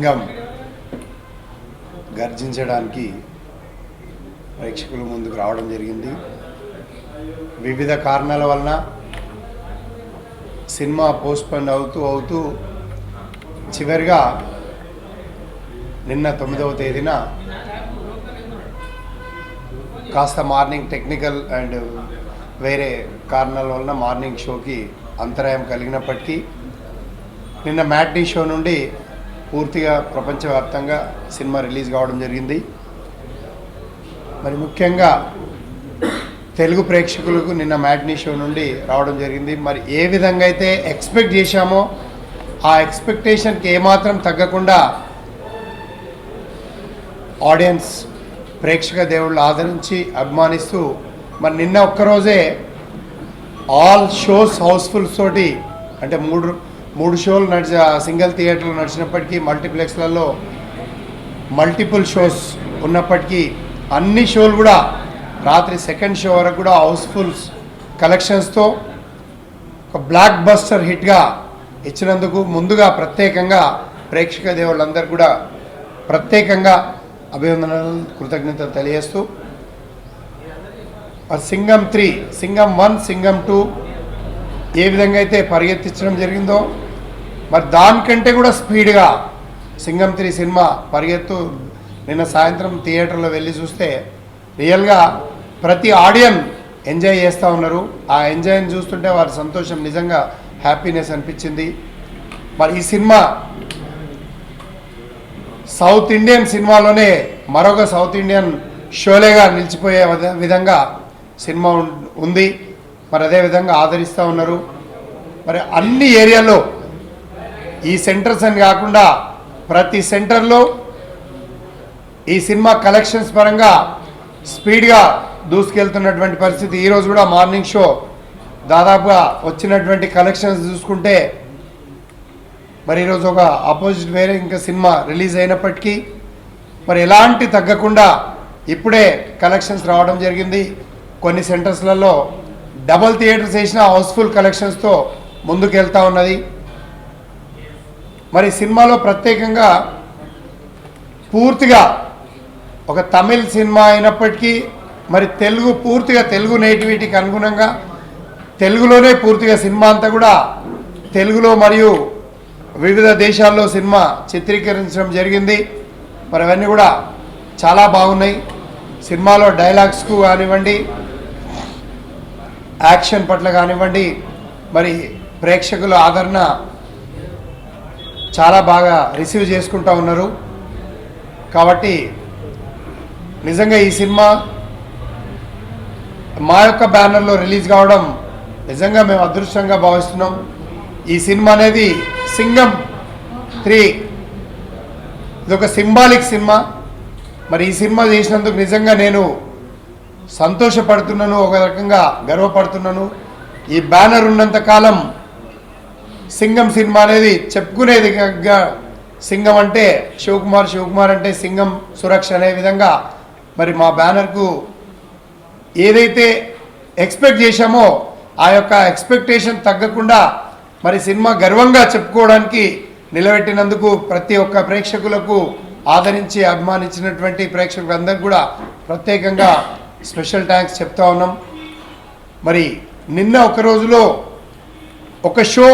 సింగం గర్జించడానికి ప్రేక్షకుల ముందుకు రావడం జరిగింది. వివిధ కారణాల వలన సినిమా పోస్ట్పోన్ అవుతూ చివరిగా నిన్న 9వ తేదీన కాస్త మార్నింగ్ టెక్నికల్ అండ్ వేరే కారణాల వలన మార్నింగ్ షోకి అంతరాయం కలిగినప్పటికీ నిన్న మ్యాట్నీ షో నుండి పూర్తిగా ప్రపంచవ్యాప్తంగా సినిమా రిలీజ్ కావడం జరిగింది. మరి ముఖ్యంగా తెలుగు ప్రేక్షకులకు నిన్న మ్యాట్నీ షో నుండి రావడం జరిగింది. మరి ఏ విధంగా అయితే ఎక్స్పెక్ట్ చేశామో ఆ ఎక్స్పెక్టేషన్కి ఏమాత్రం తగ్గకుండా ఆడియన్స్ ప్రేక్షక దేవుళ్ళు ఆదరించి అభిమానిస్తూ మరి నిన్న ఒక్కరోజే ఆల్ షోస్ హౌస్ఫుల్స్ తోటి అంటే మూడు షోలు సింగిల్ థియేటర్లు నడిచినప్పటికీ మల్టీప్లెక్స్లలో మల్టిపుల్ షోస్ ఉన్నప్పటికీ అన్ని షోలు కూడా రాత్రి సెకండ్ షో వరకు కూడా హౌస్ఫుల్స్ కలెక్షన్స్తో ఒక బ్లాక్ బస్టర్ హిట్గా ఇచ్చినందుకు ముందుగా ప్రత్యేకంగా ప్రేక్షక దేవుళ్ళందరూ కూడా ప్రత్యేకంగా అభినందనలు కృతజ్ఞతలు తెలియజేస్తూ సింగం 3, సింగం 1, సింగం 2 ఏ విధంగా అయితే పరిగెత్తించడం జరిగిందో మరి దానికంటే కూడా స్పీడ్గా సింగం 3 సినిమా పరిగెత్తు నిన్న సాయంత్రం థియేటర్లో వెళ్ళి చూస్తే రియల్గా ప్రతి ఆడియన్ ఎంజాయ్ చేస్తూ ఉన్నారు. ఆ ఎంజాయ్ని చూస్తుంటే వారి సంతోషం నిజంగా హ్యాపీనెస్ అనిపించింది. మరి ఈ సినిమా సౌత్ ఇండియన్ సినిమాలోనే మరొక సౌత్ ఇండియన్ షోలేగా నిలిచిపోయే విధంగా సినిమా ఉంది. మరి అదేవిధంగా ఆదరిస్తూ ఉన్నారు. మరి అన్ని ఏరియాలో ఈ సెంటర్స్ అని కాకుండా ప్రతి సెంటర్లో ఈ సినిమా కలెక్షన్స్ పరంగా స్పీడ్గా దూసుకెళ్తున్నటువంటి పరిస్థితి. ఈరోజు కూడా మార్నింగ్ షో దాదాపుగా వచ్చినటువంటి కలెక్షన్స్ చూసుకుంటే మరి ఈరోజు ఒక ఆపోజిట్ వేరే ఇంకా సినిమా రిలీజ్ అయినప్పటికీ మరి ఎలాంటి తగ్గకుండా ఇప్పుడే కలెక్షన్స్ రావడం జరిగింది. కొన్ని సెంటర్స్లలో డబల్ థియేటర్స్ వేసిన హౌస్ఫుల్ కలెక్షన్స్తో ముందుకు వెళ్తూ ఉన్నది. మరి సినిమాలో ప్రత్యేకంగా పూర్తిగా ఒక తమిళ్ సినిమా అయినప్పటికీ మరి పూర్తిగా తెలుగు నేటివిటీకి అనుగుణంగా తెలుగులోనే పూర్తిగా సినిమా అంతా కూడా తెలుగులో మరియు వివిధ దేశాల్లో సినిమా చిత్రీకరించడం జరిగింది. మరి అవన్నీ కూడా చాలా బాగున్నాయి. సినిమాలో డైలాగ్స్కు కానివ్వండి, యాక్షన్ పట్ల కానివ్వండి, మరి ప్రేక్షకుల ఆదరణ చాలా బాగా రిసీవ్ చేసుకుంటూ ఉన్నారు. కాబట్టి నిజంగా ఈ సినిమా మా యొక్క బ్యానర్లో రిలీజ్ కావడం నిజంగా మేము అదృష్టంగా భావిస్తున్నాం. ఈ సినిమా అనేది సింగం 3 ఇదొక సింబాలిక్ సినిమా. మరి ఈ సినిమా చేసినందుకు నిజంగా నేను సంతోషపడుతున్నాను, ఒక రకంగా గర్వపడుతున్నాను. ఈ బ్యానర్ ఉన్నంత కాలం సింగం సినిమా అనేది చెప్పుకునేది. సింగం అంటే శివకుమార్ అంటే సింగం సురక్ష అనే విధంగా మరి మా బ్యానర్కు ఏదైతే ఎక్స్పెక్ట్ చేశామో ఆ యొక్క ఎక్స్పెక్టేషన్ తగ్గకుండా మరి సినిమా గర్వంగా చెప్పుకోవడానికి నిలబెట్టినందుకు ప్రతి ఒక్క ప్రేక్షకులకు ఆదరించి అభిమానించినటువంటి ప్రేక్షకులందరికీ కూడా ప్రత్యేకంగా స్పెషల్ థ్యాంక్స్ చెప్తా ఉన్నాం. మరి నిన్న ఒక రోజులో ఒక షో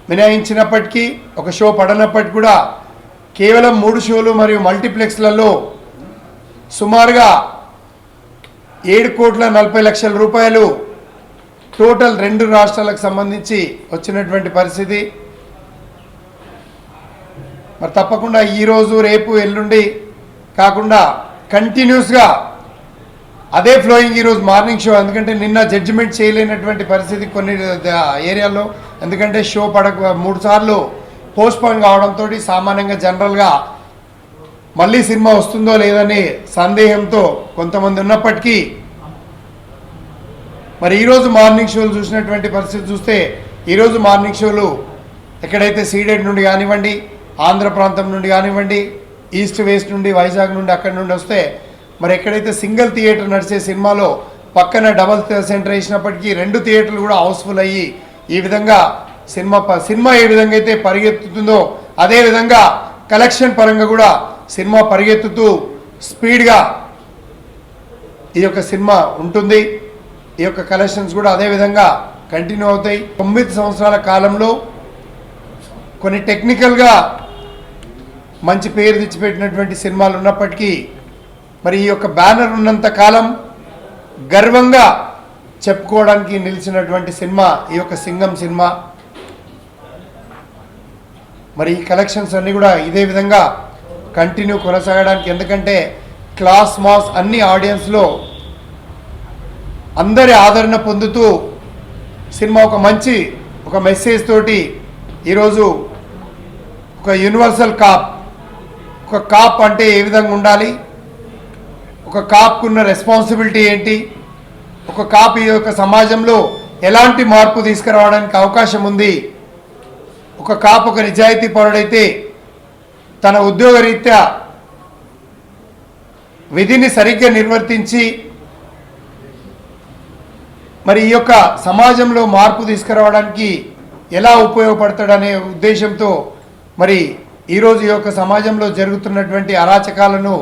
మినహాయించినప్పటికీ ఒక షో పడనప్పటికీ కూడా కేవలం 3 షోలు మరియు మల్టీప్లెక్స్లలో సుమారుగా 7,40,00,000 రూపాయలు టోటల్ 2 రాష్ట్రాలకు సంబంధించి వచ్చినటువంటి పరిస్థితి. మరి తప్పకుండా ఈరోజు రేపు ఎల్లుండి కాకుండా కంటిన్యూస్గా అదే ఫ్లోయింగ్ ఈరోజు మార్నింగ్ షో. ఎందుకంటే నిన్న జడ్జిమెంట్ చేయలేనటువంటి పరిస్థితి కొన్ని ఏరియాల్లో, ఎందుకంటే షో 3 సార్లు పోస్ట్పోన్ కావడంతో సామాన్యంగా జనరల్గా మళ్ళీ సినిమా వస్తుందో లేదని సందేహంతో కొంతమంది ఉన్నప్పటికీ మరి ఈరోజు మార్నింగ్ షోలు చూసినటువంటి పరిస్థితి చూస్తే ఈరోజు మార్నింగ్ షోలు ఎక్కడైతే సీడెడ్ నుండి కానివ్వండి, ఆంధ్ర ప్రాంతం నుండి కానివ్వండి, ఈస్ట్ వెస్ట్ నుండి, వైజాగ్ నుండి అక్కడి నుండి వస్తే మరి ఎక్కడైతే సింగిల్ థియేటర్ నడిచే సినిమాలో పక్కన డబల్ సెంటర్ వేసినప్పటికీ 2 థియేటర్లు కూడా హౌస్ఫుల్ అయ్యి ఈ విధంగా సినిమా ఏ విధంగా అయితే పరిగెత్తుతుందో అదే విధంగా కలెక్షన్ పరంగా కూడా సినిమా పరిగెత్తుతూ స్పీడ్గా ఈ యొక్క సినిమా ఉంటుంది. ఈ యొక్క కలెక్షన్స్ కూడా అదేవిధంగా కంటిన్యూ అవుతాయి. 9 సంవత్సరాల కాలంలో కొన్ని టెక్నికల్గా మంచి పేరు తెచ్చిపెట్టినటువంటి సినిమాలు ఉన్నప్పటికీ మరి ఈ యొక్క బ్యానర్ ఉన్నంత కాలం గర్వంగా చెప్పుకోవడానికి నిలిచినటువంటి సినిమా ఈ యొక్క సింగం సినిమా. మరి ఈ కలెక్షన్స్ అన్నీ కూడా ఇదే విధంగా కంటిన్యూ కొనసాగడానికి, ఎందుకంటే క్లాస్ మాస్ అన్ని ఆడియన్స్లో అందరి ఆదరణ పొందుతూ సినిమా ఒక మెసేజ్ తోటి ఈరోజు ఒక యూనివర్సల్ కాప్, ఒక కాప్ అంటే ఏ విధంగా ఉండాలి, ఒక కాప్కున్న రెస్పాన్సిబిలిటీ ఏంటి, ఒక కాప్ ఈ యొక్క సమాజంలో ఎలాంటి మార్పు తీసుకురావడానికి అవకాశం ఉంది, ఒక కాప్ ఒక నిజాయితీ పరుడైతే తన ఉద్యోగరీత్యా విధిని సరిగ్గా నిర్వర్తించి మరి ఈ యొక్క సమాజంలో మార్పు తీసుకురావడానికి ఎలా ఉపయోగపడతాడనే ఉద్దేశంతో మరి ఈరోజు ఈ యొక్క సమాజంలో జరుగుతున్నటువంటి అరాచకాలను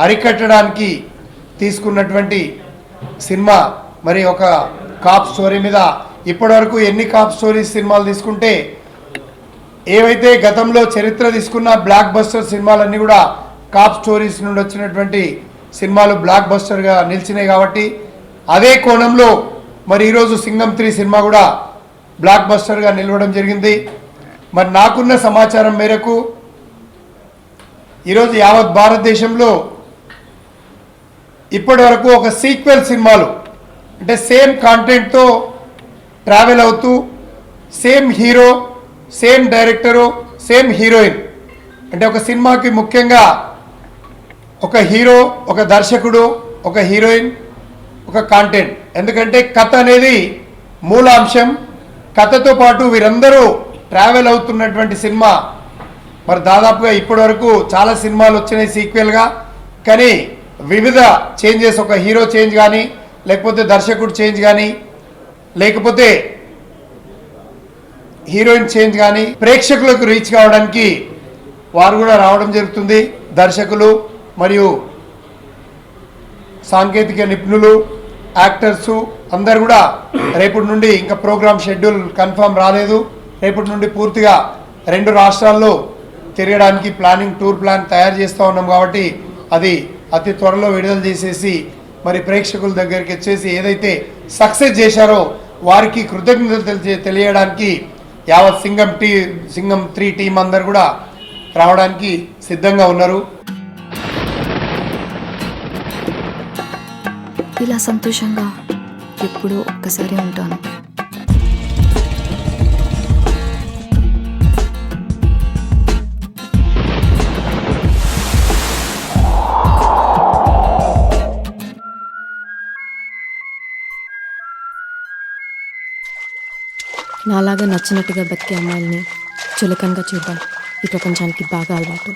అరికట్టడానికి తీసుకున్నటువంటి సినిమా. మరి ఒక కాప్ స్టోరీ మీద ఇప్పటివరకు ఎన్ని కాప్ స్టోరీస్ సినిమాలు తీసుకుంటే ఏవైతే గతంలో చరిత్ర తీసుకున్న బ్లాక్ బస్టర్ సినిమాలన్నీ కూడా కాప్ స్టోరీస్ నుండి వచ్చినటువంటి సినిమాలు బ్లాక్ బస్టర్గా నిలిచినాయి. కాబట్టి అదే కోణంలో మరి ఈరోజు సింగం 3 సినిమా కూడా బ్లాక్ బస్టర్గా నిలవడం జరిగింది. మరి నాకున్న సమాచారం మేరకు ఈరోజు యావత్ భారతదేశంలో ఇప్పటి వరకు ఒక సీక్వెల్ సినిమాలు అంటే సేమ్ కాంటెంట్తో ట్రావెల్ అవుతూ same hero, same director, same heroine, అంటే ఒక సినిమాకి ముఖ్యంగా ఒక హీరో, ఒక దర్శకుడు, ఒక హీరోయిన్, ఒక కాంటెంట్. ఎందుకంటే కథ అనేది మూలాంశం. కథతో పాటు వీరందరూ ట్రావెల్ అవుతున్నటువంటి సినిమా. మరి దాదాపుగా ఇప్పటి వరకు చాలా సినిమాలు వచ్చినాయి సీక్వెల్గా, కానీ వివిధ చేంజెస్, ఒక హీరో చేంజ్ కానీ, లేకపోతే దర్శకుడు చేంజ్ కానీ, లేకపోతే హీరోయిన్ చేంజ్ కానీ ప్రేక్షకులకు రీచ్ కావడానికి వారు కూడా రావడం జరుగుతుంది. దర్శకులు మరియు సాంకేతిక నిపుణులు, యాక్టర్సు అందరు కూడా రేపటి నుండి, ఇంకా ప్రోగ్రామ్ షెడ్యూల్ కన్ఫర్మ్ రాలేదు, రేపటి నుండి పూర్తిగా 2 రాష్ట్రాల్లో తిరగడానికి టూర్ ప్లాన్ తయారు చేస్తూ ఉన్నాం. కాబట్టి అది అతి త్వరలో విడుదల చేసేసి మరి ప్రేక్షకుల దగ్గరికి వచ్చేసి ఏదైతే సక్సెస్ చేశారో వారికి కృతజ్ఞతలు తెలియడానికి యావత్ సింగం 3 టీం అందరు కూడా రావడానికి సిద్ధంగా ఉన్నారు. ఇలా సంతోషంగా ఎప్పుడూ ఒక్కసారి ఉంటాను. నాలాగా నచ్చినట్టుగా బతికే అమ్మాయిల్ని చులకనగా చూద్దాం ఈ ప్రపంచానికి బాగా అలవాటు.